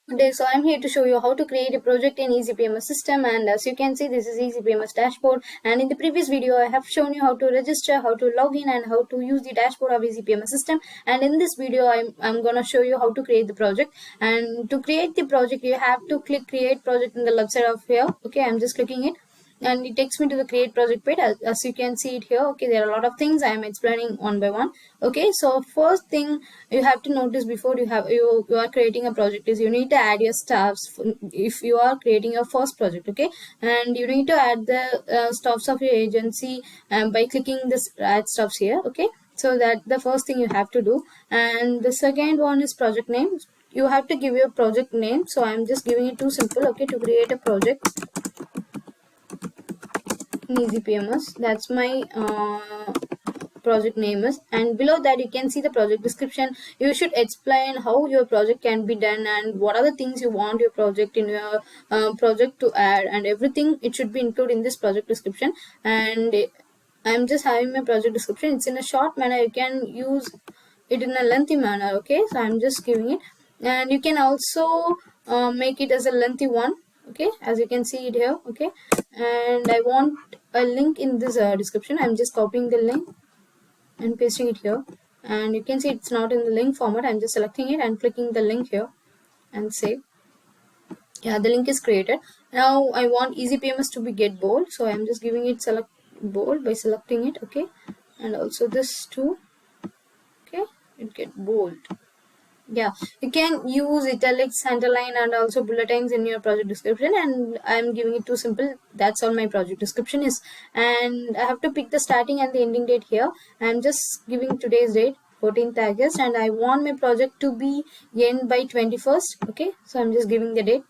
Good day. So I'm here to show you how to create a project in ezyPMS system, and as you can see, this is ezyPMS dashboard. And in the previous video I have shown you how to register, how to log in, and how to use the dashboard of ezyPMS system. And in this video I'm gonna show you how to create the project. And to create the project you have to click create project in the left side of here. Okay, I'm just clicking it and it takes me to the create project page. As you can see it here. Okay, there are a lot of things I am explaining one by one. Okay, so first thing you have to notice before you are creating a project is you need to add your staffs if you are creating your first project. Okay, and you need to add the staffs of your agency by clicking this add staffs here. Okay, so that the first thing you have to do. And the second one is project name. You have to give your project name, so I'm just giving it too simple. Okay, to create a project in ezyPMS, that's my project name is. And below that you can see the project description. You should explain how your project can be done and what are the things you want your project in your project to add, and everything it should be included in this project description. And I'm just having my project description. It's in a short manner. You can use it in a lengthy manner. Okay, so I'm just giving it, and you can also make it as a lengthy one. Okay, as you can see it here. Okay, and I want a link in this description. I'm just copying the link and pasting it here, and you can see it's not in the link format. I'm just selecting it and clicking the link here and save. Yeah, the link is created. Now I want ezyPMS to be get bold, so I'm just giving it select bold by selecting it. Okay, and also this too. Okay, it get bold. Yeah, you can use italics, underline, and also bulletins in your project description, and I'm giving it too simple. That's all my project description is. And I have to pick the starting and the ending date here. I'm just giving today's date, 14th August, and I want my project to be end by 21st. Okay, so I'm just giving the date.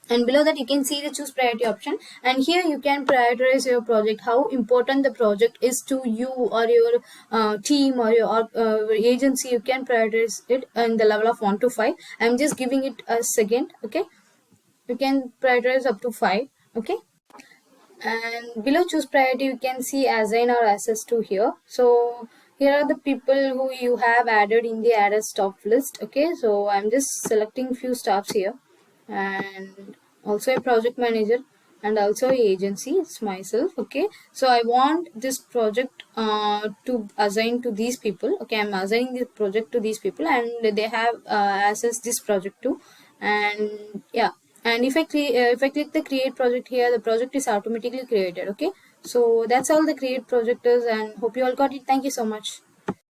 And below that you can see the choose priority option, and here you can prioritize your project, how important the project is to you or your team or your agency. You can prioritize it in the level of 1 to 5. I'm just giving it a second. Okay, you can prioritize up to 5. Okay, and below choose priority you can see assign or access to here. So here are the people who you have added in the added staff list. Okay, so I'm just selecting few staffs here, and also a project manager, and also a agency. It's myself. Okay, so I want this project to assign to these people. Okay, I'm assigning this project to these people, and they have access this project too. And yeah, and if I click the create project here, the project is automatically created. Okay, so that's all the create project is, and hope you all got it. Thank you so much.